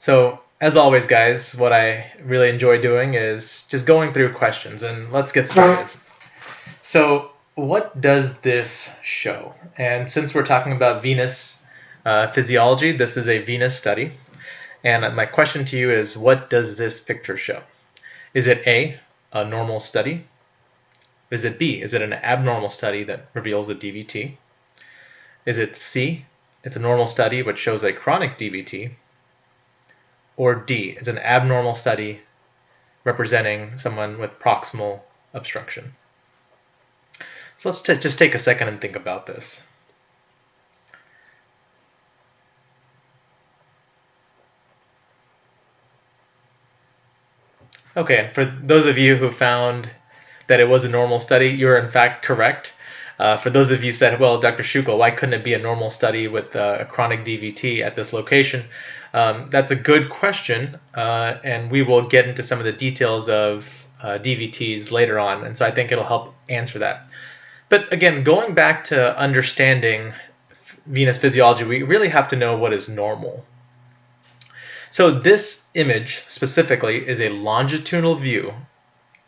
So, as always, guys, what I really enjoy doing is just going through questions, and let's get started. So, what does this show? And since we're talking about venous physiology, this is a venous study. And my question to you is, what does this picture show? Is it A, a normal study? Is it B, is it an abnormal study that reveals a DVT? Is it C, it's a normal study which shows a chronic DVT? Or D, it's an abnormal study representing someone with proximal obstruction? So let's just take a second and think about this. Okay, for those of you who found that it was a normal study, you're in fact correct. For those of you who said, well, Dr. Schukel, why couldn't it be a normal study with a chronic DVT at this location? That's a good question, and we will get into some of the details of DVTs later on, and so I think it'll help answer that. But again, going back to understanding venous physiology, we really have to know what is normal. So this image specifically is a longitudinal view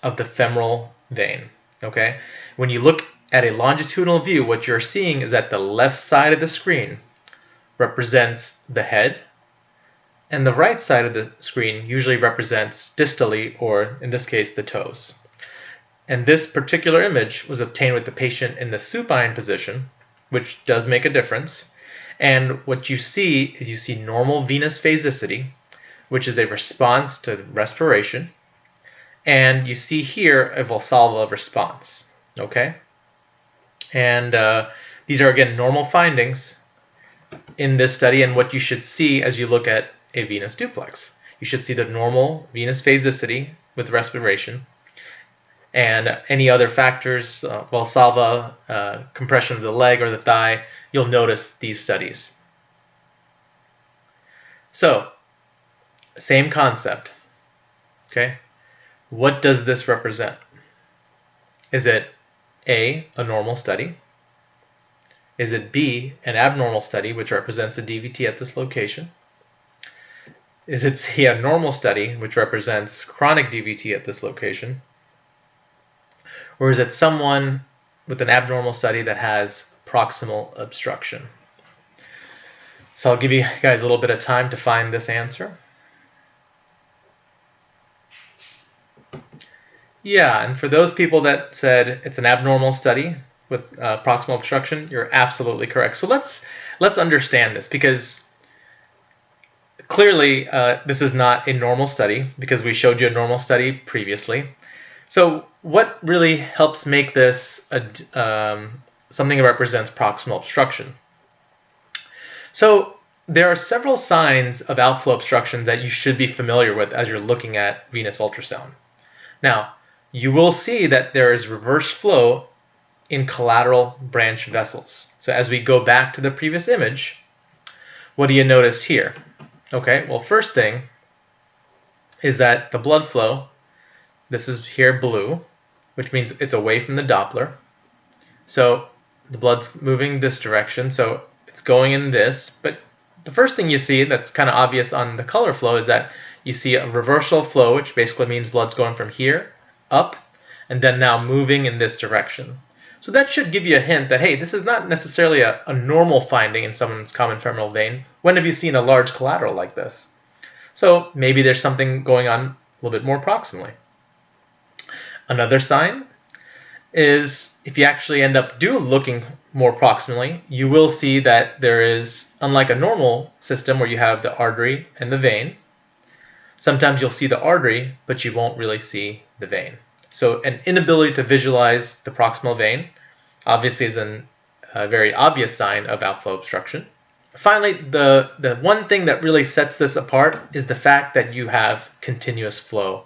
of the femoral vein. Okay, when you look at a longitudinal view, what you're seeing is that the left side of the screen represents the head, and the right side of the screen usually represents distally, or in this case, the toes. And this particular image was obtained with the patient in the supine position, which does make a difference. And what you see is you see normal venous phasicity, which is a response to respiration. And you see here a Valsalva response, okay? And these are, again, normal findings in this study, and what you should see as you look at a venous duplex. You should see the normal venous phasicity with respiration, and any other factors, Valsalva, compression of the leg or the thigh, you'll notice these studies. So, same concept, okay? What does this represent? Is it A, a normal study? Is it B, an abnormal study, which represents a DVT at this location? Is it C, a normal study, which represents chronic DVT at this location? Or is it someone with an abnormal study that has proximal obstruction? So I'll give you guys a little bit of time to find this answer. Yeah, and for those people that said it's an abnormal study with proximal obstruction, you're absolutely correct. So let's understand this, because clearly this is not a normal study, because we showed you a normal study previously. So what really helps make this something that represents proximal obstruction? So there are several signs of outflow obstruction that you should be familiar with as you're looking at venous ultrasound. Now, you will see that there is reverse flow in collateral branch vessels. So as we go back to the previous image, what do you notice here? Okay, well, first thing is that the blood flow, this is here blue, which means it's away from the Doppler. So the blood's moving this direction, so it's going in this. But the first thing you see that's kind of obvious on the color flow is that you see a reversal flow, which basically means blood's going from here up and then now moving in this direction. So that should give you a hint that, hey, this is not necessarily a normal finding in someone's common femoral vein. When have you seen a large collateral like this? So maybe there's something going on a little bit more proximally. Another sign is if you actually end up looking more proximally, you will see that there is, unlike a normal system where you have the artery and the vein, sometimes you'll see the artery, but you won't really see the vein. So an inability to visualize the proximal vein obviously is a very obvious sign of outflow obstruction. Finally, the one thing that really sets this apart is the fact that you have continuous flow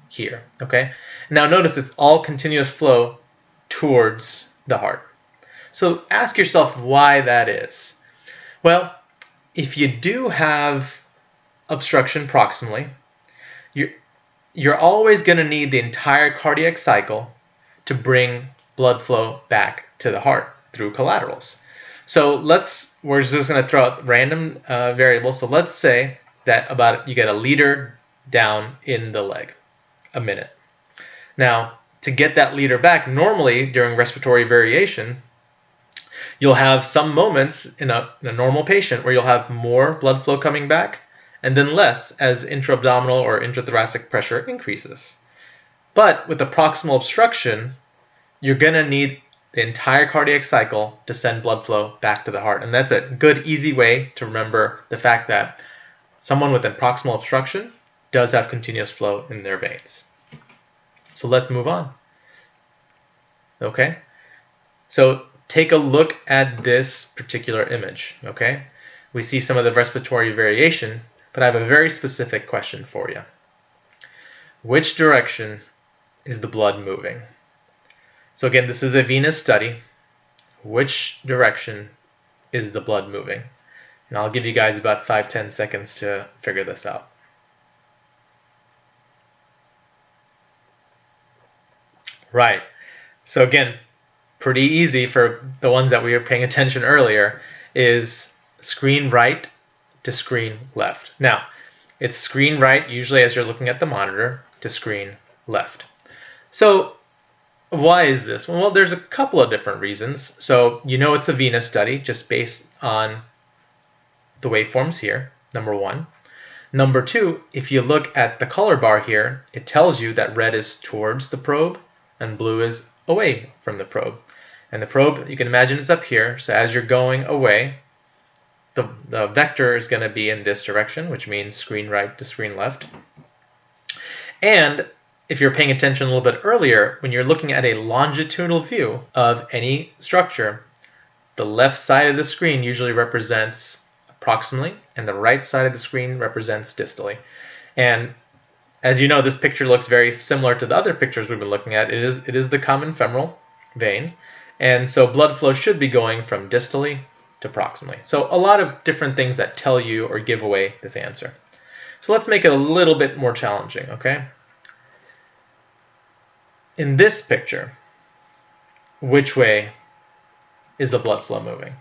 here, okay? Now notice it's all continuous flow towards the heart. So ask yourself why that is. Well, if you do have obstruction proximally, you're always going to need the entire cardiac cycle to bring blood flow back to the heart through collaterals. So we're just going to throw out random variables. So let's say that you get a liter down in the leg a minute. Now, to get that liter back, normally during respiratory variation, you'll have some moments in a normal patient where you'll have more blood flow coming back and then less as intra-abdominal or intrathoracic pressure increases. But with the proximal obstruction, you're going to need the entire cardiac cycle to send blood flow back to the heart. And that's a good, easy way to remember the fact that someone with a proximal obstruction does have continuous flow in their veins. So let's move on. Okay? So take a look at this particular image. Okay? We see some of the respiratory variation, but I have a very specific question for you. Which direction is the blood moving? So again, this is a venous study. Which direction is the blood moving? And I'll give you guys about 5-10 seconds to figure this out. Right. So again, pretty easy for the ones that we were paying attention earlier is screen right to screen left. Now, it's screen right usually as you're looking at the monitor to screen left. So why is this? Well, there's a couple of different reasons. So you know it's a venous study just based on the waveforms here, number one. Number two, if you look at the color bar here, it tells you that red is towards the probe and blue is away from the probe. And the probe, you can imagine, is up here. So as you're going away, the vector is going to be in this direction, which means screen right to screen left. And if you're paying attention a little bit earlier, when you're looking at a longitudinal view of any structure, the left side of the screen usually represents proximally, and the right side of the screen represents distally. And as you know, this picture looks very similar to the other pictures we've been looking at. It is the common femoral vein, and so blood flow should be going from distally to proximally. So a lot of different things that tell you or give away this answer. So let's make it a little bit more challenging, okay? In this picture, which way is the blood flow moving?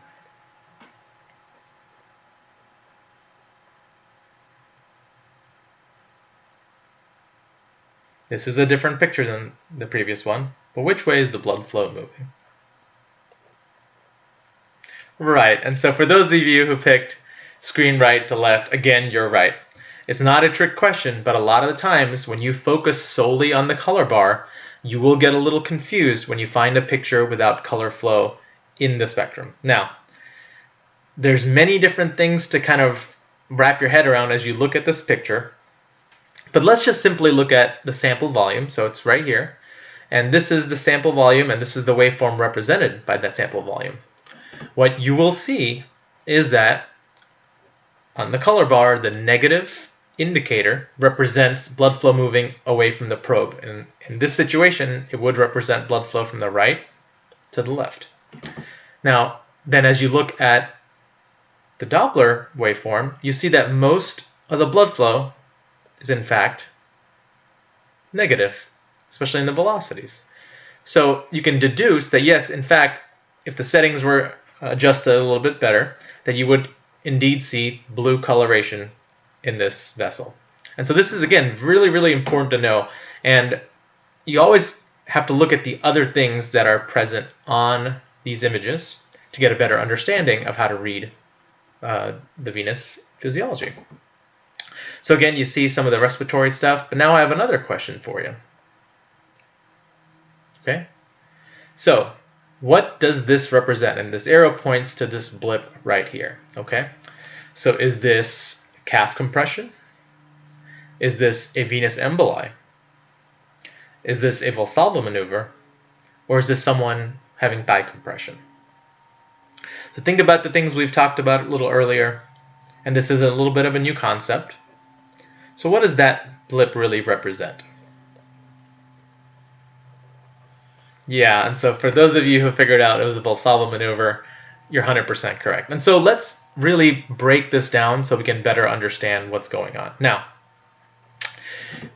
This is a different picture than the previous one, but which way is the blood flow moving? Right, and so for those of you who picked screen right to left, again, you're right. It's not a trick question, but a lot of the times when you focus solely on the color bar, you will get a little confused when you find a picture without color flow in the spectrum. Now, there's many different things to kind of wrap your head around as you look at this picture, but let's just simply look at the sample volume. So it's right here, and this is the sample volume, and this is the waveform represented by that sample volume. What you will see is that on the color bar, the negative indicator represents blood flow moving away from the probe. And in this situation, it would represent blood flow from the right to the left. Now, then as you look at the Doppler waveform, you see that most of the blood flow is in fact negative, especially in the velocities. So you can deduce that yes, in fact, if the settings were adjusted a little bit better, that you would indeed see blue coloration in this vessel. And so this is, again, really, really important to know. And you always have to look at the other things that are present on these images to get a better understanding of how to read the venous physiology. So again, you see some of the respiratory stuff, but now I have another question for you. Okay, so what does this represent? And this arrow points to this blip right here. Okay, so is this calf compression? Is this a venous emboli? Is this a Valsalva maneuver? Or is this someone having thigh compression? So think about the things we've talked about a little earlier, and this is a little bit of a new concept. So what does that blip really represent? Yeah, and so for those of you who figured out it was a Valsalva maneuver, you're 100% correct. And so let's really break this down so we can better understand what's going on. Now,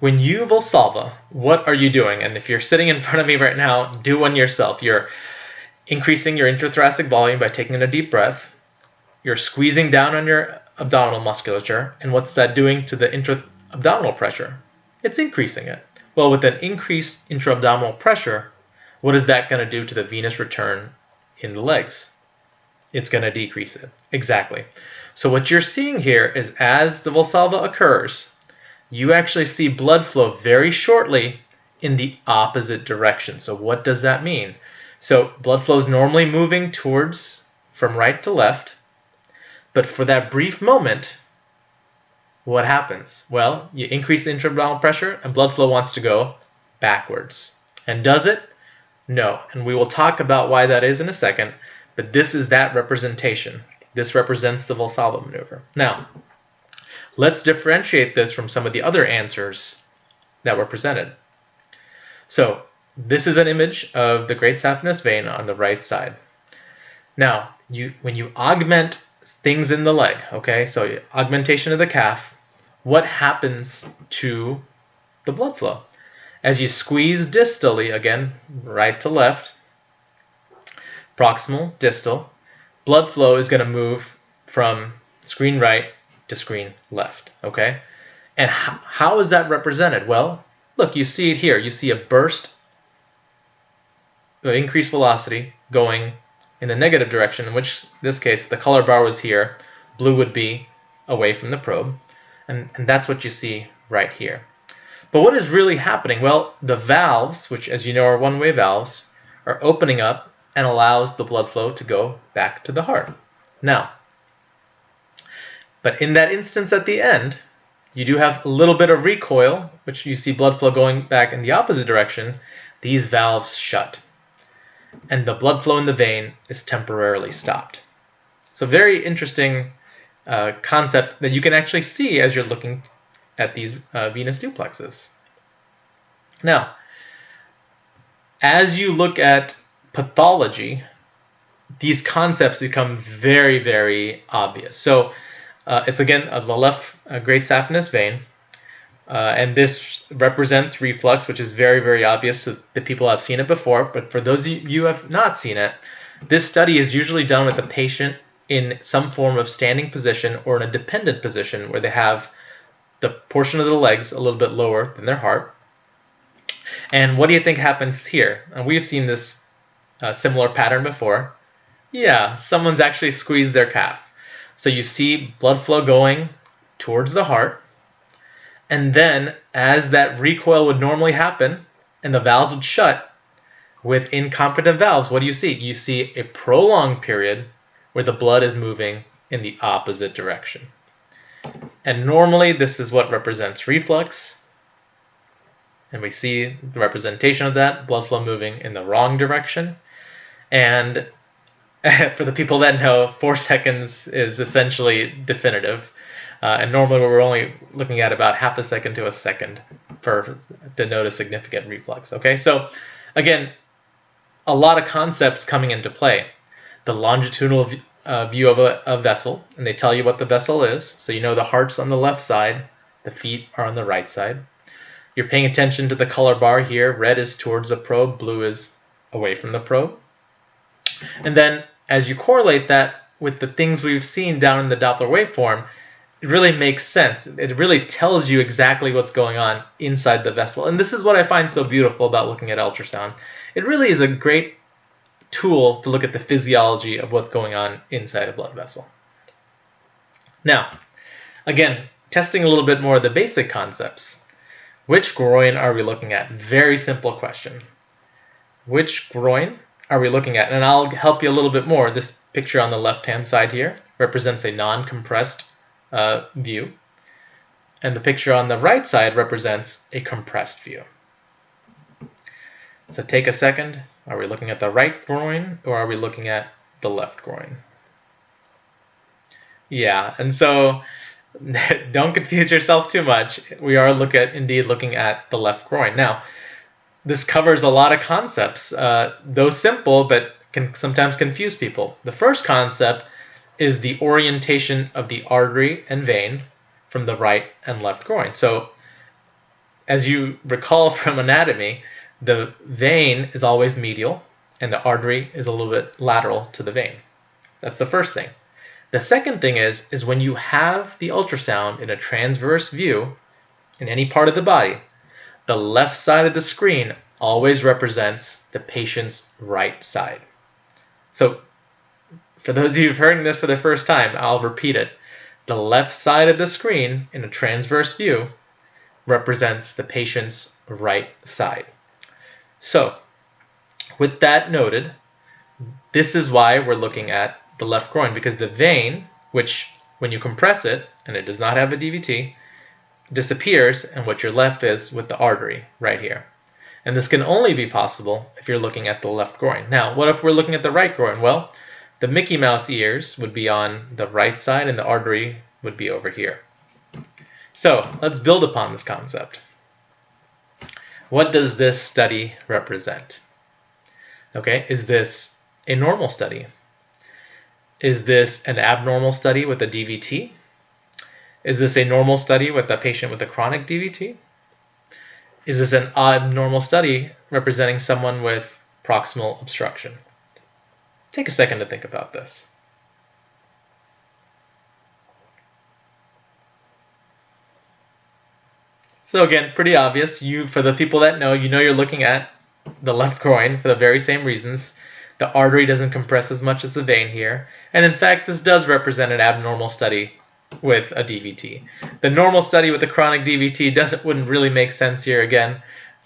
when you Valsalva, what are you doing? And if you're sitting in front of me right now, do one yourself. You're increasing your intrathoracic volume by taking a deep breath. You're squeezing down on your abdominal musculature, and what's that doing to the intra-abdominal pressure? It's increasing it. Well, with an increased intra-abdominal pressure, what is that going to do to the venous return in the legs? It's going to decrease it. Exactly. So what you're seeing here is as the Valsalva occurs, you actually see blood flow very shortly in the opposite direction. So what does that mean? So blood flow is normally moving towards from right to left, but for that brief moment, what happens? Well, you increase the intra-abdominal pressure and blood flow wants to go backwards. And does it? No. And we will talk about why that is in a second, but this is that representation. This represents the Valsalva maneuver. Now, let's differentiate this from some of the other answers that were presented. So, this is an image of the great saphenous vein on the right side. Now, when you augment things in the leg, okay, so augmentation of the calf, what happens to the blood flow? As you squeeze distally, again, right to left, proximal, distal, blood flow is going to move from screen right to screen left, okay? And how is that represented? Well, look, you see it here. You see a burst, increased velocity going in the negative direction, in which this case, if the color bar was here, blue would be away from the probe. And that's what you see right here. But what is really happening? Well, the valves, which as you know are one-way valves, are opening up and allows the blood flow to go back to the heart. Now, but in that instance at the end, you do have a little bit of recoil, which you see blood flow going back in the opposite direction. These valves shut, and the blood flow in the vein is temporarily stopped. So very interesting concept that you can actually see as you're looking at these venous duplexes. Now, as you look at pathology, these concepts become very, very obvious. So it's again the left great saphenous vein, and this represents reflux, which is very, very obvious to the people who have seen it before. But for those of you who have not seen it, this study is usually done with a patient in some form of standing position or in a dependent position where they have the portion of the legs a little bit lower than their heart. And what do you think happens here? And we've seen this similar pattern before. Yeah, someone's actually squeezed their calf. So you see blood flow going towards the heart. And then as that recoil would normally happen and the valves would shut, with incompetent valves, what do you see? You see a prolonged period where the blood is moving in the opposite direction. And normally this is what represents reflux. And we see the representation of that, blood flow moving in the wrong direction. And for the people that know, 4 seconds is essentially definitive. And normally we're only looking at about half a second to a second to note a significant reflux. Okay, so again, a lot of concepts coming into play. The longitudinal view of a vessel, and they tell you what the vessel is. So you know the heart's on the left side, the feet are on the right side. You're paying attention to the color bar here. Red is towards the probe, blue is away from the probe. And then as you correlate that with the things we've seen down in the Doppler waveform, it really makes sense. It really tells you exactly what's going on inside the vessel. And this is what I find so beautiful about looking at ultrasound. It really is a great tool to look at the physiology of what's going on inside a blood vessel. Now, again, testing a little bit more of the basic concepts. Which groin are we looking at? Very simple question. Which groin are we looking at? And I'll help you a little bit more. This picture on the left-hand side here represents a non-compressed view. And the picture on the right side represents a compressed view. So take a second. Are we looking at the right groin or are we looking at the left groin? Yeah, and so don't confuse yourself too much. We are indeed looking at the left groin. Now, this covers a lot of concepts, though simple, but can sometimes confuse people. The first concept is the orientation of the artery and vein from the right and left groin. So, as you recall from anatomy, the vein is always medial and the artery is a little bit lateral to the vein. That's the first thing. The second thing is when you have the ultrasound in a transverse view in any part of the body, the left side of the screen always represents the patient's right side. So for those of you who've heard this for the first time, I'll repeat it. The left side of the screen in a transverse view represents the patient's right side. So with that noted, this is why we're looking at the left groin, because the vein, which when you compress it, and it does not have a DVT, disappears, and what you're left is with the artery right here. And this can only be possible if you're looking at the left groin. Now, what if we're looking at the right groin? Well, the Mickey Mouse ears would be on the right side and the artery would be over here. So let's build upon this concept. What does this study represent? Okay, is this a normal study? Is this an abnormal study with a DVT? Is this a normal study with a patient with a chronic DVT? Is this an abnormal study representing someone with proximal obstruction? Take a second to think about this. So again, pretty obvious. For the people that know, you know you're looking at the left groin for the very same reasons. The artery doesn't compress as much as the vein here. And in fact, this does represent an abnormal study with a DVT. The normal study with the chronic DVT wouldn't really make sense here again.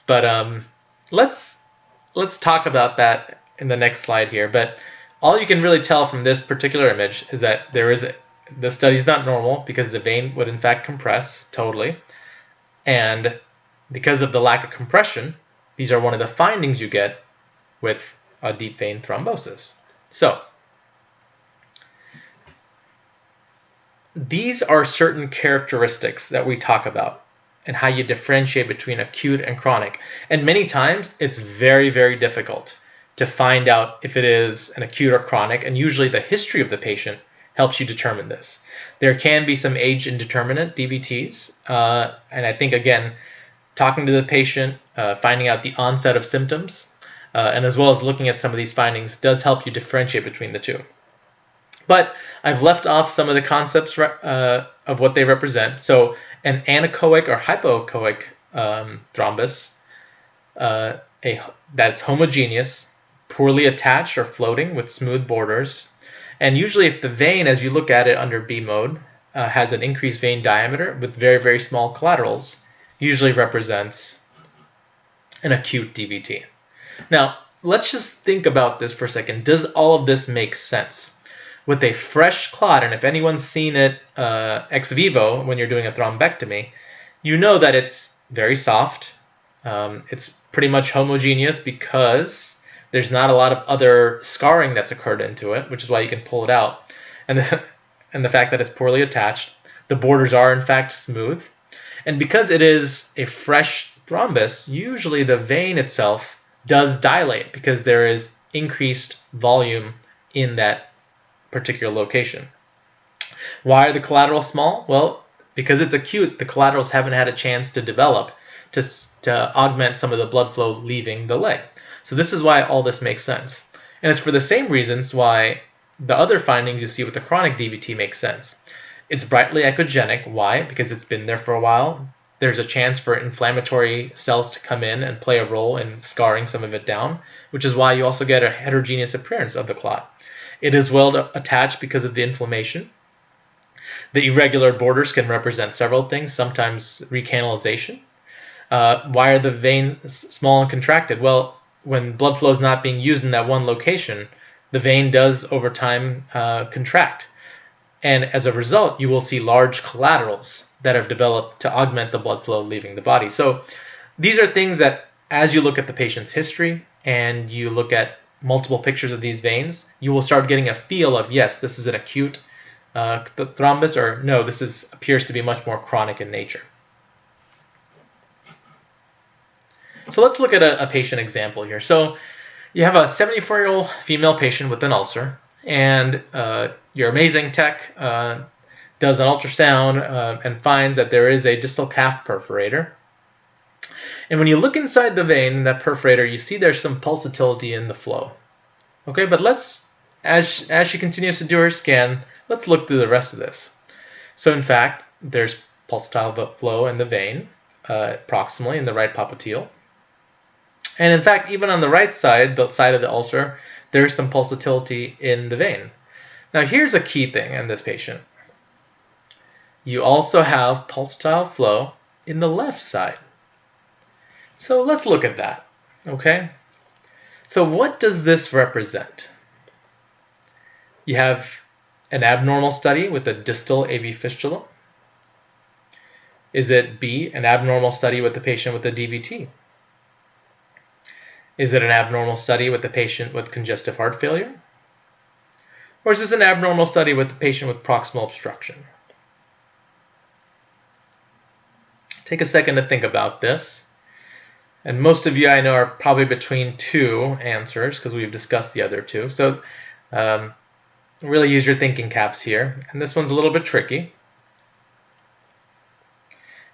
But let's talk about that in the next slide here. But all you can really tell from this particular image is that the study is not normal because the vein would in fact compress totally. And because of the lack of compression, these are one of the findings you get with a deep vein thrombosis. So these are certain characteristics that we talk about and how you differentiate between acute and chronic. And many times it's very, very difficult to find out if it is an acute or chronic, and usually the history of the patient helps you determine this. There can be some age indeterminate DVTs, and I think, again, talking to the patient, finding out the onset of symptoms, and as well as looking at some of these findings does help you differentiate between the two. But I've left off some of the concepts of what they represent. So an anechoic or hypoechoic thrombus, that's homogeneous, poorly attached or floating with smooth borders. And usually if the vein, as you look at it under B mode, has an increased vein diameter with very, very small collaterals, usually represents an acute DVT. Now, let's just think about this for a second. Does all of this make sense? With a fresh clot, and if anyone's seen it ex vivo when you're doing a thrombectomy, you know that it's very soft. It's pretty much homogeneous because there's not a lot of other scarring that's occurred into it, which is why you can pull it out. And the fact that it's poorly attached, the borders are in fact smooth. And because it is a fresh thrombus, usually the vein itself does dilate because there is increased volume in that particular location. Why are the collaterals small? Well, because it's acute, the collaterals haven't had a chance to develop to augment some of the blood flow leaving the leg. So this is why all this makes sense. And it's for the same reasons why the other findings you see with the chronic DVT make sense. It's brightly echogenic. Why? Because it's been there for a while. There's a chance for inflammatory cells to come in and play a role in scarring some of it down, which is why you also get a heterogeneous appearance of the clot. It is well attached because of the inflammation. The irregular borders can represent several things, sometimes recanalization. Why are the veins small and contracted? Well, when blood flow is not being used in that one location, the vein does over time contract. And as a result, you will see large collaterals that have developed to augment the blood flow leaving the body. So these are things that, as you look at the patient's history and you look at multiple pictures of these veins, you will start getting a feel of, yes, this is an acute thrombus, or no, this appears to be much more chronic in nature. So let's look at a patient example here. So you have a 74-year-old female patient with an ulcer, and your amazing tech does an ultrasound and finds that there is a distal calf perforator. And when you look inside the vein in that perforator, you see there's some pulsatility in the flow. Okay, but let's as she continues to do her scan, let's look through the rest of this. So in fact, there's pulsatile flow in the vein, proximally in the right popliteal. And in fact, even on the right side, the side of the ulcer, there's some pulsatility in the vein. Now here's a key thing in this patient. You also have pulsatile flow in the left side. So let's look at that, okay? So what does this represent? You have an abnormal study with a distal AV fistula. Is it B, an abnormal study with the patient with a DVT? Is it an abnormal study with the patient with congestive heart failure? Or is this an abnormal study with the patient with proximal obstruction? Take a second to think about this. And most of you I know are probably between two answers because we've discussed the other two. So really use your thinking caps here. And this one's a little bit tricky.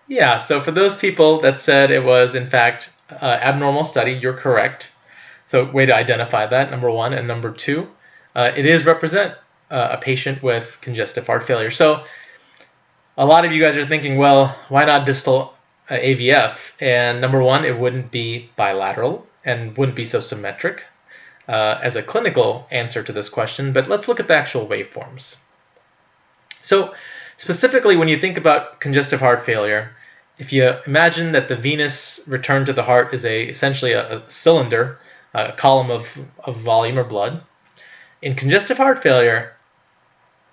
Yeah, so for those people that said it was in fact abnormal study, you're correct. So way to identify that, number one. And number two, it is represent a patient with congestive heart failure. So a lot of you guys are thinking, well, why not distal AVF? And number one, it wouldn't be bilateral and wouldn't be so symmetric as a clinical answer to this question. But let's look at the actual waveforms. So specifically, when you think about congestive heart failure, if you imagine that the venous return to the heart is essentially a cylinder, a column of volume or blood, in congestive heart failure,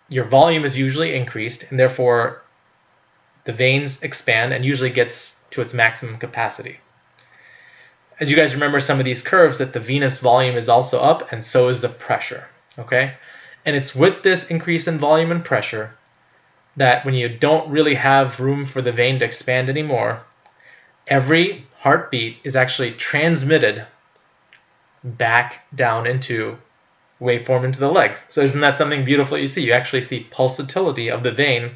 your volume is usually increased, and therefore the veins expand and usually gets to its maximum capacity. As you guys remember some of these curves, that the venous volume is also up, and so is the pressure, okay? And it's with this increase in volume and pressure that when you don't really have room for the vein to expand anymore, every heartbeat is actually transmitted back down into waveform into the legs. So isn't that something beautiful you see? You actually see pulsatility of the vein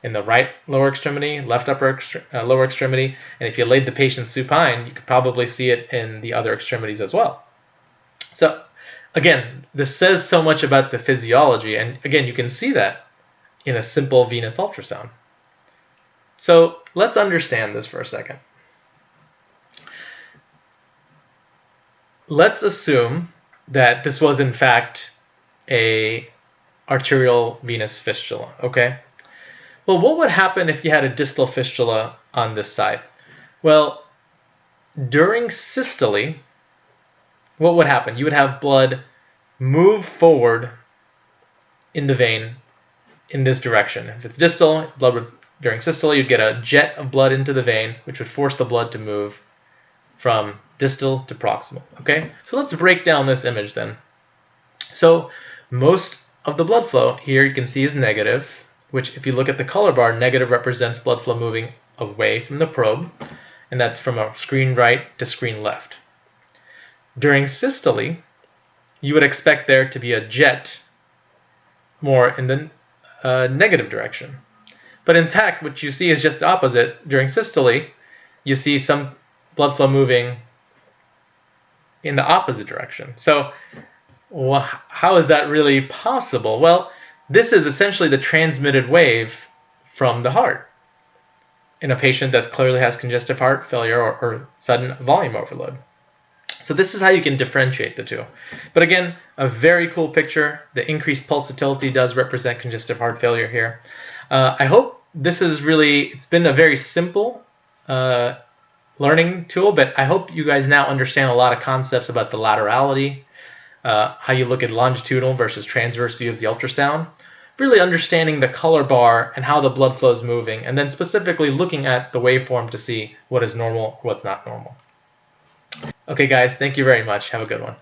in the right lower extremity, left upper lower extremity, and if you laid the patient supine, you could probably see it in the other extremities as well. So again, this says so much about the physiology, and again, you can see that in a simple venous ultrasound. So let's understand this for a second. Let's assume that this was in fact a arterial venous fistula, okay? Well, what would happen if you had a distal fistula on this side? Well, during systole, what would happen? You would have blood move forward in the vein in this direction. If it's distal, during systole, you'd get a jet of blood into the vein, which would force the blood to move from distal to proximal, okay? So let's break down this image then. So most of the blood flow here you can see is negative, which if you look at the color bar, negative represents blood flow moving away from the probe, and that's from a screen right to screen left. During systole, you would expect there to be a jet more in the negative direction. But in fact, what you see is just the opposite. During systole, you see some blood flow moving in the opposite direction. So how is that really possible? Well, this is essentially the transmitted wave from the heart in a patient that clearly has congestive heart failure or sudden volume overload. So this is how you can differentiate the two. But again, a very cool picture. The increased pulsatility does represent congestive heart failure here. I hope this is it's been a very simple learning tool, but I hope you guys now understand a lot of concepts about the laterality, how you look at longitudinal versus transverse view of the ultrasound, really understanding the color bar and how the blood flow is moving, and then specifically looking at the waveform to see what is normal, what's not normal. Okay guys, thank you very much. Have a good one.